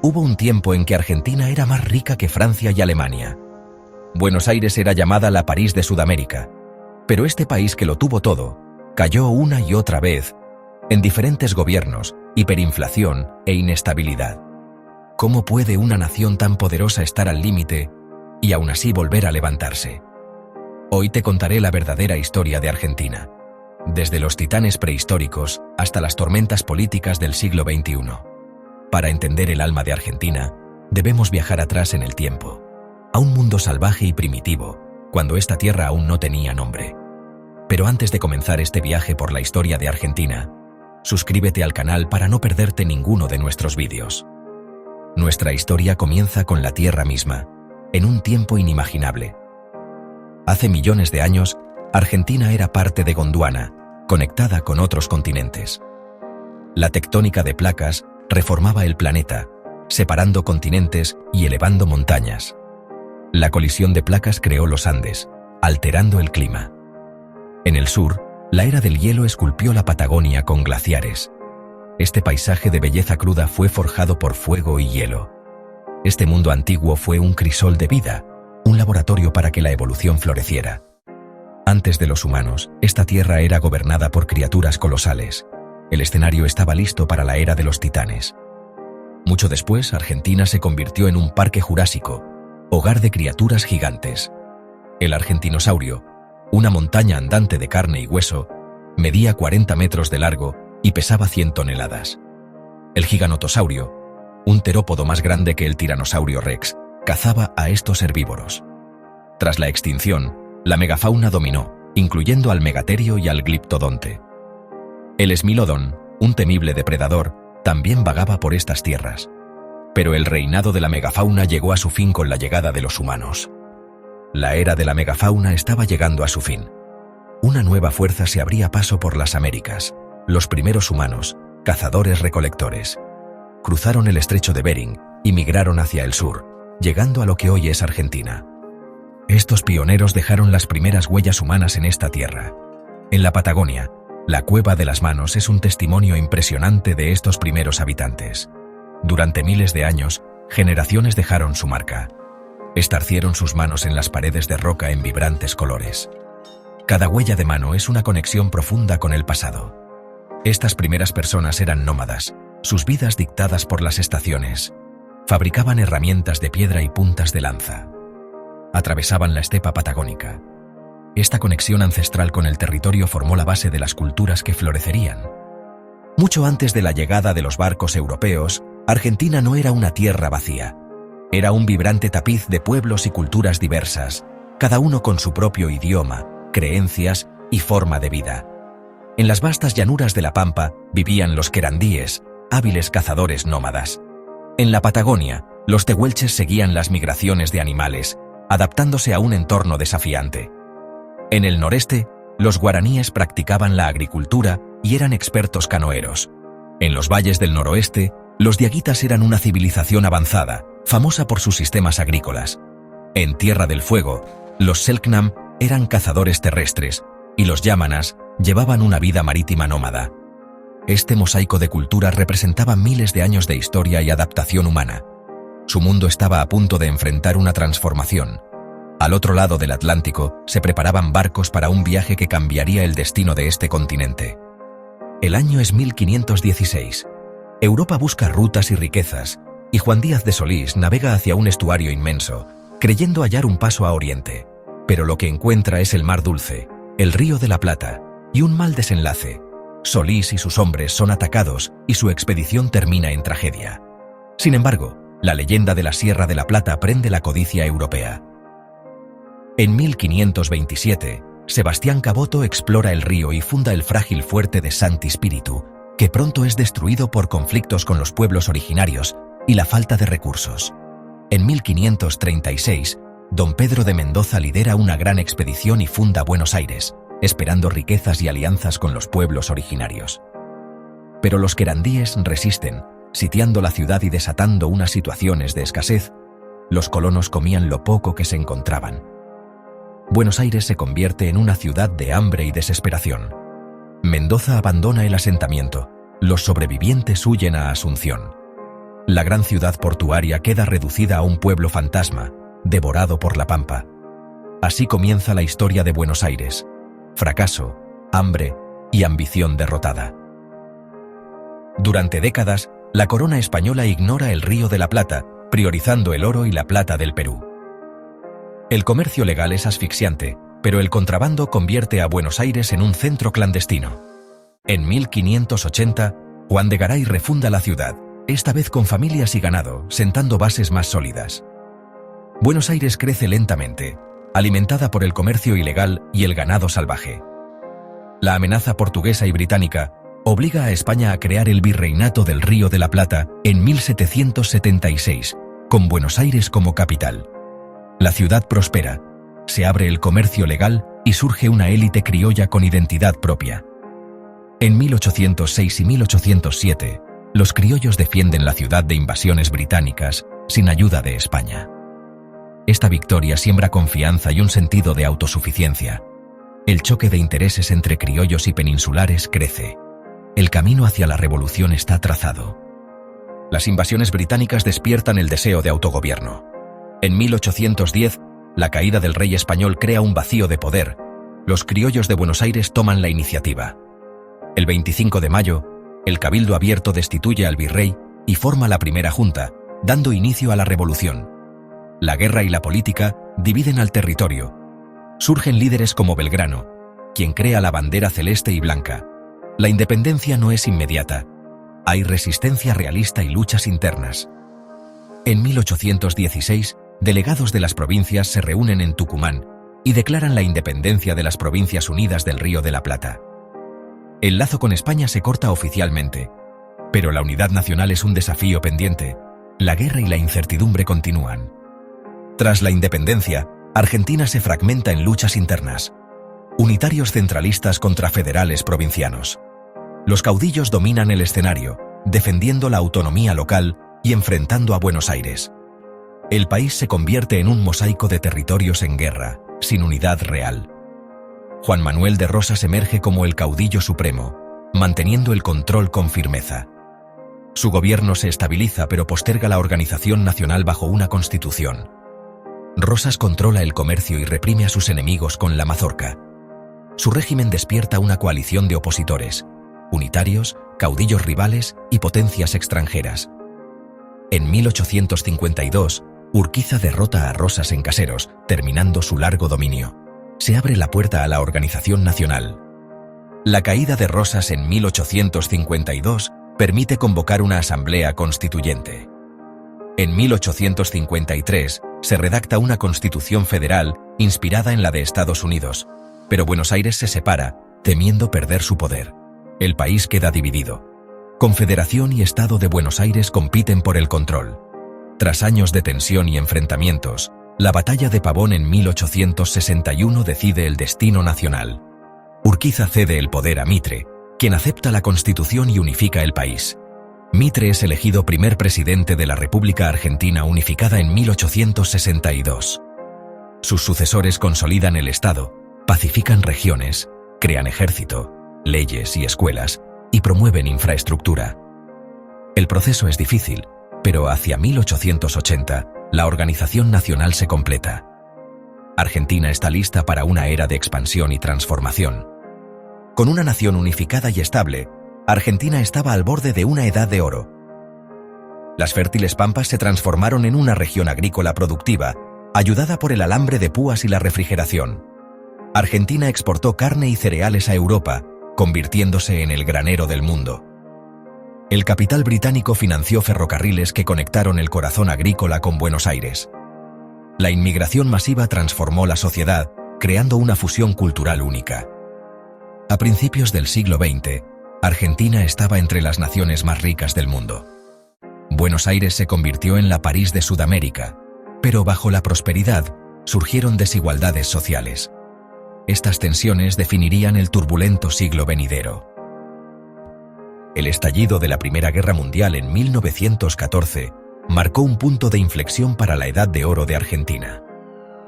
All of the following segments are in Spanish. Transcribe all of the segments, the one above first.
Hubo un tiempo en que Argentina era más rica que Francia y Alemania. Buenos Aires era llamada la París de Sudamérica, pero este país que lo tuvo todo, cayó una y otra vez en diferentes gobiernos, hiperinflación e inestabilidad. ¿Cómo puede una nación tan poderosa estar al límite y aún así volver a levantarse? Hoy te contaré la verdadera historia de Argentina, desde los titanes prehistóricos hasta las tormentas políticas del siglo XXI. Para entender el alma de Argentina, debemos viajar atrás en el tiempo, a un mundo salvaje y primitivo, cuando esta tierra aún no tenía nombre. Pero antes de comenzar este viaje por la historia de Argentina, suscríbete al canal para no perderte ninguno de nuestros vídeos. Nuestra historia comienza con la tierra misma, en un tiempo inimaginable. Hace millones de años, Argentina era parte de Gondwana, conectada con otros continentes. La tectónica de placas reformaba el planeta, separando continentes y elevando montañas. La colisión de placas creó los Andes, alterando el clima. En el sur, la era del hielo esculpió la Patagonia con glaciares. Este paisaje de belleza cruda fue forjado por fuego y hielo. Este mundo antiguo fue un crisol de vida, un laboratorio para que la evolución floreciera. Antes de los humanos, esta tierra era gobernada por criaturas colosales. El escenario estaba listo para la era de los titanes. Mucho después, Argentina se convirtió en un parque jurásico, hogar de criaturas gigantes. El argentinosaurio, una montaña andante de carne y hueso, medía 40 metros de largo y pesaba 100 toneladas. El giganotosaurio, un terópodo más grande que el tiranosaurio rex, cazaba a estos herbívoros. Tras la extinción, la megafauna dominó, incluyendo al megaterio y al gliptodonte. El esmilodón, un temible depredador, también vagaba por estas tierras. Pero el reinado de la megafauna llegó a su fin con la llegada de los humanos. La era de la megafauna estaba llegando a su fin. Una nueva fuerza se abría paso por las Américas. Los primeros humanos, cazadores-recolectores, cruzaron el estrecho de Bering y migraron hacia el sur, llegando a lo que hoy es Argentina. Estos pioneros dejaron las primeras huellas humanas en esta tierra. En la Patagonia, la Cueva de las Manos es un testimonio impresionante de estos primeros habitantes. Durante miles de años, generaciones dejaron su marca. Estarcieron sus manos en las paredes de roca en vibrantes colores. Cada huella de mano es una conexión profunda con el pasado. Estas primeras personas eran nómadas, sus vidas dictadas por las estaciones. Fabricaban herramientas de piedra y puntas de lanza. Atravesaban la estepa patagónica. Esta conexión ancestral con el territorio formó la base de las culturas que florecerían. Mucho antes de la llegada de los barcos europeos, Argentina no era una tierra vacía. Era un vibrante tapiz de pueblos y culturas diversas, cada uno con su propio idioma, creencias y forma de vida. En las vastas llanuras de la Pampa vivían los querandíes, hábiles cazadores nómadas. En la Patagonia, los tehuelches seguían las migraciones de animales, adaptándose a un entorno desafiante. En el noreste, los guaraníes practicaban la agricultura y eran expertos canoeros. En los valles del noroeste, los diaguitas eran una civilización avanzada, famosa por sus sistemas agrícolas. En Tierra del Fuego, los selknam eran cazadores terrestres y los yámanas llevaban una vida marítima nómada. Este mosaico de culturas representaba miles de años de historia y adaptación humana. Su mundo estaba a punto de enfrentar una transformación. Al otro lado del Atlántico se preparaban barcos para un viaje que cambiaría el destino de este continente. El año es 1516. Europa busca rutas y riquezas, y Juan Díaz de Solís navega hacia un estuario inmenso, creyendo hallar un paso a Oriente. Pero lo que encuentra es el Mar Dulce, el Río de la Plata, y un mal desenlace. Solís y sus hombres son atacados y su expedición termina en tragedia. Sin embargo, la leyenda de la Sierra de la Plata prende la codicia europea. En 1527, Sebastián Caboto explora el río y funda el frágil fuerte de Santi Spíritu, que pronto es destruido por conflictos con los pueblos originarios y la falta de recursos. En 1536, don Pedro de Mendoza lidera una gran expedición y funda Buenos Aires, esperando riquezas y alianzas con los pueblos originarios. Pero los querandíes resisten, sitiando la ciudad y desatando unas situaciones de escasez. Los colonos comían lo poco que se encontraban. Buenos Aires se convierte en una ciudad de hambre y desesperación. Mendoza abandona el asentamiento. Los sobrevivientes huyen a Asunción. La gran ciudad portuaria queda reducida a un pueblo fantasma, devorado por la pampa. Así comienza la historia de Buenos Aires: fracaso, hambre y ambición derrotada. Durante décadas, la corona española ignora el Río de la Plata, priorizando el oro y la plata del Perú. El comercio legal es asfixiante, pero el contrabando convierte a Buenos Aires en un centro clandestino. En 1580, Juan de Garay refunda la ciudad, esta vez con familias y ganado, sentando bases más sólidas. Buenos Aires crece lentamente, alimentada por el comercio ilegal y el ganado salvaje. La amenaza portuguesa y británica obliga a España a crear el Virreinato del Río de la Plata en 1776, con Buenos Aires como capital. La ciudad prospera, se abre el comercio legal y surge una élite criolla con identidad propia. En 1806 y 1807, los criollos defienden la ciudad de invasiones británicas sin ayuda de España. Esta victoria siembra confianza y un sentido de autosuficiencia. El choque de intereses entre criollos y peninsulares crece. El camino hacia la revolución está trazado. Las invasiones británicas despiertan el deseo de autogobierno. En 1810, la caída del rey español crea un vacío de poder. Los criollos de Buenos Aires toman la iniciativa. El 25 de mayo, el Cabildo Abierto destituye al virrey y forma la primera junta, dando inicio a la revolución. La guerra y la política dividen al territorio. Surgen líderes como Belgrano, quien crea la bandera celeste y blanca. La independencia no es inmediata. Hay resistencia realista y luchas internas. En 1816, delegados de las provincias se reúnen en Tucumán y declaran la independencia de las Provincias Unidas del Río de la Plata. El lazo con España se corta oficialmente, pero la unidad nacional es un desafío pendiente. La guerra y la incertidumbre continúan. Tras la independencia, Argentina se fragmenta en luchas internas. Unitarios centralistas contra federales provincianos. Los caudillos dominan el escenario, defendiendo la autonomía local y enfrentando a Buenos Aires. El país se convierte en un mosaico de territorios en guerra, sin unidad real. Juan Manuel de Rosas emerge como el caudillo supremo, manteniendo el control con firmeza. Su gobierno se estabiliza pero posterga la organización nacional bajo una constitución. Rosas controla el comercio y reprime a sus enemigos con la mazorca. Su régimen despierta una coalición de opositores, unitarios, caudillos rivales y potencias extranjeras. En 1852, Urquiza derrota a Rosas en Caseros, terminando su largo dominio. Se abre la puerta a la organización nacional. La caída de Rosas en 1852 permite convocar una asamblea constituyente. En 1853 se redacta una constitución federal inspirada en la de Estados Unidos, pero Buenos Aires se separa, temiendo perder su poder. El país queda dividido. Confederación y Estado de Buenos Aires compiten por el control. Tras años de tensión y enfrentamientos, la batalla de Pavón en 1861 decide el destino nacional. Urquiza cede el poder a Mitre, quien acepta la Constitución y unifica el país. Mitre es elegido primer presidente de la República Argentina unificada en 1862. Sus sucesores consolidan el Estado, pacifican regiones, crean ejército, leyes y escuelas, y promueven infraestructura. El proceso es difícil, pero hacia 1880, la organización nacional se completa. Argentina está lista para una era de expansión y transformación. Con una nación unificada y estable, Argentina estaba al borde de una edad de oro. Las fértiles pampas se transformaron en una región agrícola productiva, ayudada por el alambre de púas y la refrigeración. Argentina exportó carne y cereales a Europa, convirtiéndose en el granero del mundo. El capital británico financió ferrocarriles que conectaron el corazón agrícola con Buenos Aires. La inmigración masiva transformó la sociedad, creando una fusión cultural única. A principios del siglo XX, Argentina estaba entre las naciones más ricas del mundo. Buenos Aires se convirtió en la París de Sudamérica, pero bajo la prosperidad surgieron desigualdades sociales. Estas tensiones definirían el turbulento siglo venidero. El estallido de la Primera Guerra Mundial en 1914 marcó un punto de inflexión para la Edad de Oro de Argentina.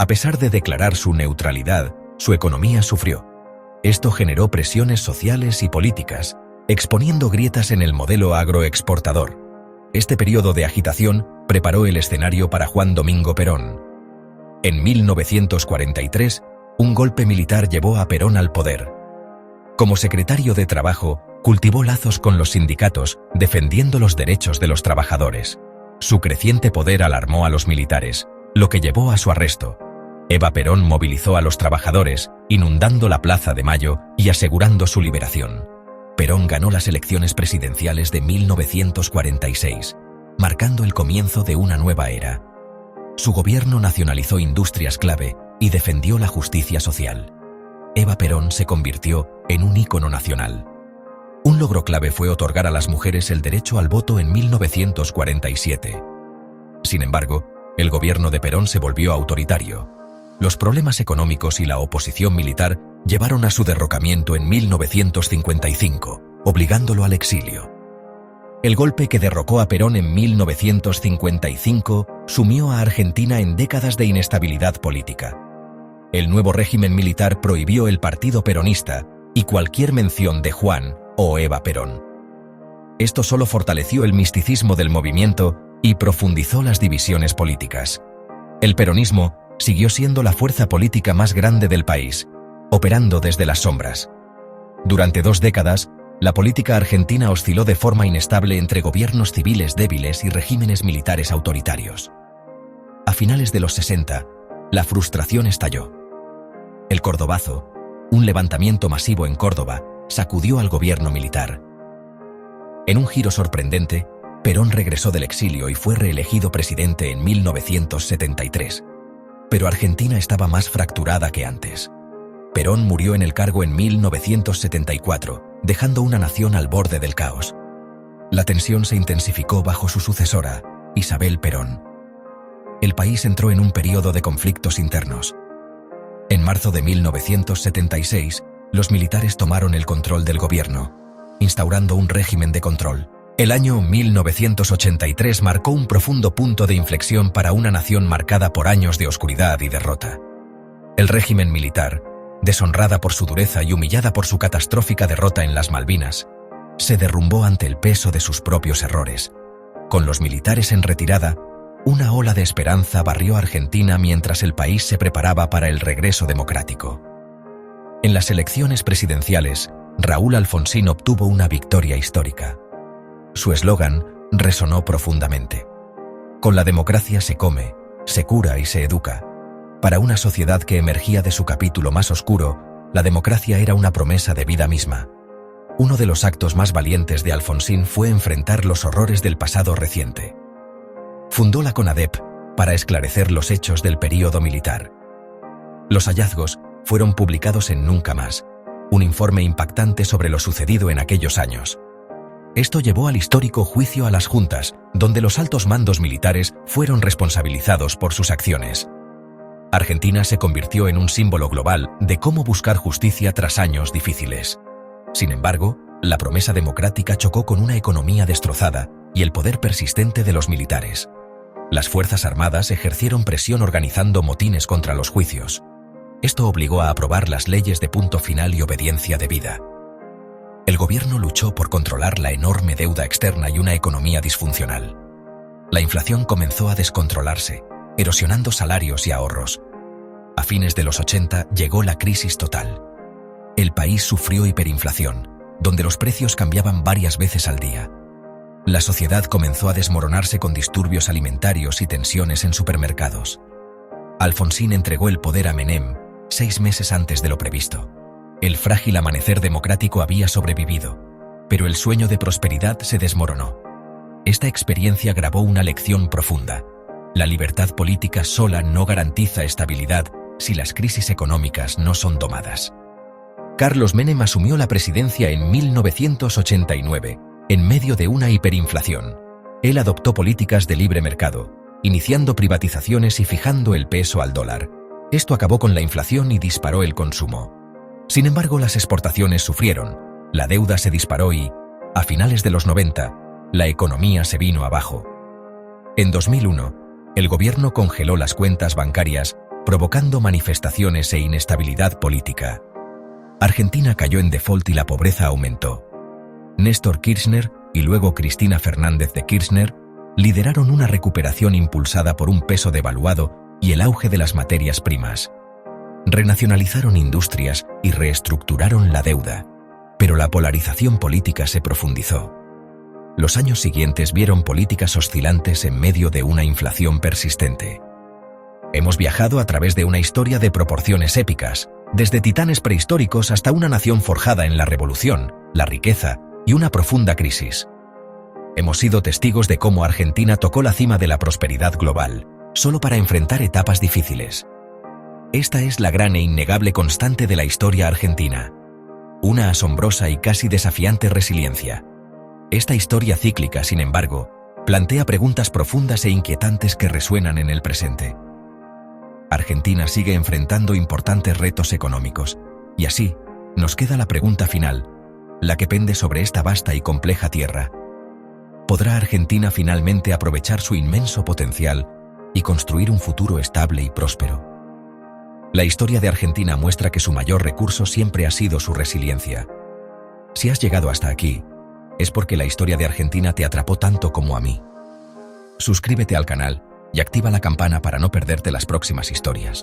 A pesar de declarar su neutralidad, su economía sufrió. Esto generó presiones sociales y políticas, exponiendo grietas en el modelo agroexportador. Este periodo de agitación preparó el escenario para Juan Domingo Perón. En 1943, un golpe militar llevó a Perón al poder. Como secretario de Trabajo, cultivó lazos con los sindicatos, defendiendo los derechos de los trabajadores. Su creciente poder alarmó a los militares, lo que llevó a su arresto. Eva Perón movilizó a los trabajadores, inundando la Plaza de Mayo y asegurando su liberación. Perón ganó las elecciones presidenciales de 1946, marcando el comienzo de una nueva era. Su gobierno nacionalizó industrias clave y defendió la justicia social. Eva Perón se convirtió en un ícono nacional. Un logro clave fue otorgar a las mujeres el derecho al voto en 1947. Sin embargo, el gobierno de Perón se volvió autoritario. Los problemas económicos y la oposición militar llevaron a su derrocamiento en 1955, obligándolo al exilio. El golpe que derrocó a Perón en 1955 sumió a Argentina en décadas de inestabilidad política. El nuevo régimen militar prohibió el partido peronista y cualquier mención de Juan o Eva Perón. Esto solo fortaleció el misticismo del movimiento y profundizó las divisiones políticas. El peronismo siguió siendo la fuerza política más grande del país, operando desde las sombras. Durante 2 décadas, la política argentina osciló de forma inestable entre gobiernos civiles débiles y regímenes militares autoritarios. A finales de los 60, la frustración estalló. El Cordobazo, un levantamiento masivo en Córdoba, sacudió al gobierno militar. En un giro sorprendente, Perón regresó del exilio y fue reelegido presidente en 1973. Pero Argentina estaba más fracturada que antes. Perón murió en el cargo en 1974, dejando una nación al borde del caos. La tensión se intensificó bajo su sucesora, Isabel Perón. El país entró en un periodo de conflictos internos. En marzo de 1976, los militares tomaron el control del gobierno, instaurando un régimen de control. El año 1983 marcó un profundo punto de inflexión para una nación marcada por años de oscuridad y derrota. El régimen militar, deshonrada por su dureza y humillada por su catastrófica derrota en las Malvinas, se derrumbó ante el peso de sus propios errores. Con los militares en retirada, una ola de esperanza barrió a Argentina mientras el país se preparaba para el regreso democrático. En las elecciones presidenciales, Raúl Alfonsín obtuvo una victoria histórica. Su eslogan resonó profundamente. Con la democracia se come, se cura y se educa. Para una sociedad que emergía de su capítulo más oscuro, la democracia era una promesa de vida misma. Uno de los actos más valientes de Alfonsín fue enfrentar los horrores del pasado reciente. Fundó la CONADEP para esclarecer los hechos del período militar. Los hallazgos fueron publicados en Nunca Más, un informe impactante sobre lo sucedido en aquellos años. Esto llevó al histórico juicio a las juntas, donde los altos mandos militares fueron responsabilizados por sus acciones. Argentina se convirtió en un símbolo global de cómo buscar justicia tras años difíciles. Sin embargo, la promesa democrática chocó con una economía destrozada y el poder persistente de los militares. Las Fuerzas Armadas ejercieron presión organizando motines contra los juicios. Esto obligó a aprobar las leyes de punto final y obediencia debida. El gobierno luchó por controlar la enorme deuda externa y una economía disfuncional. La inflación comenzó a descontrolarse, erosionando salarios y ahorros. A fines de los 80 llegó la crisis total. El país sufrió hiperinflación, donde los precios cambiaban varias veces al día. La sociedad comenzó a desmoronarse con disturbios alimentarios y tensiones en supermercados. Alfonsín entregó el poder a Menem 6 meses antes de lo previsto. El frágil amanecer democrático había sobrevivido, pero el sueño de prosperidad se desmoronó. Esta experiencia grabó una lección profunda. La libertad política sola no garantiza estabilidad si las crisis económicas no son domadas. Carlos Menem asumió la presidencia en 1989, en medio de una hiperinflación. Él adoptó políticas de libre mercado, iniciando privatizaciones y fijando el peso al dólar. Esto acabó con la inflación y disparó el consumo. Sin embargo, las exportaciones sufrieron, la deuda se disparó y, a finales de los 90, la economía se vino abajo. En 2001, el gobierno congeló las cuentas bancarias, provocando manifestaciones e inestabilidad política. Argentina cayó en default y la pobreza aumentó. Néstor Kirchner y luego Cristina Fernández de Kirchner lideraron una recuperación impulsada por un peso devaluado y el auge de las materias primas. Renacionalizaron industrias y reestructuraron la deuda, pero la polarización política se profundizó. Los años siguientes vieron políticas oscilantes en medio de una inflación persistente. Hemos viajado a través de una historia de proporciones épicas, desde titanes prehistóricos hasta una nación forjada en la revolución, la riqueza y una profunda crisis. Hemos sido testigos de cómo Argentina tocó la cima de la prosperidad global, solo para enfrentar etapas difíciles. Esta es la gran e innegable constante de la historia argentina. Una asombrosa y casi desafiante resiliencia. Esta historia cíclica, sin embargo, plantea preguntas profundas e inquietantes que resuenan en el presente. Argentina sigue enfrentando importantes retos económicos, y así, nos queda la pregunta final, la que pende sobre esta vasta y compleja tierra. ¿Podrá Argentina finalmente aprovechar su inmenso potencial y construir un futuro estable y próspero? La historia de Argentina muestra que su mayor recurso siempre ha sido su resiliencia. Si has llegado hasta aquí, es porque la historia de Argentina te atrapó tanto como a mí. Suscríbete al canal y activa la campana para no perderte las próximas historias.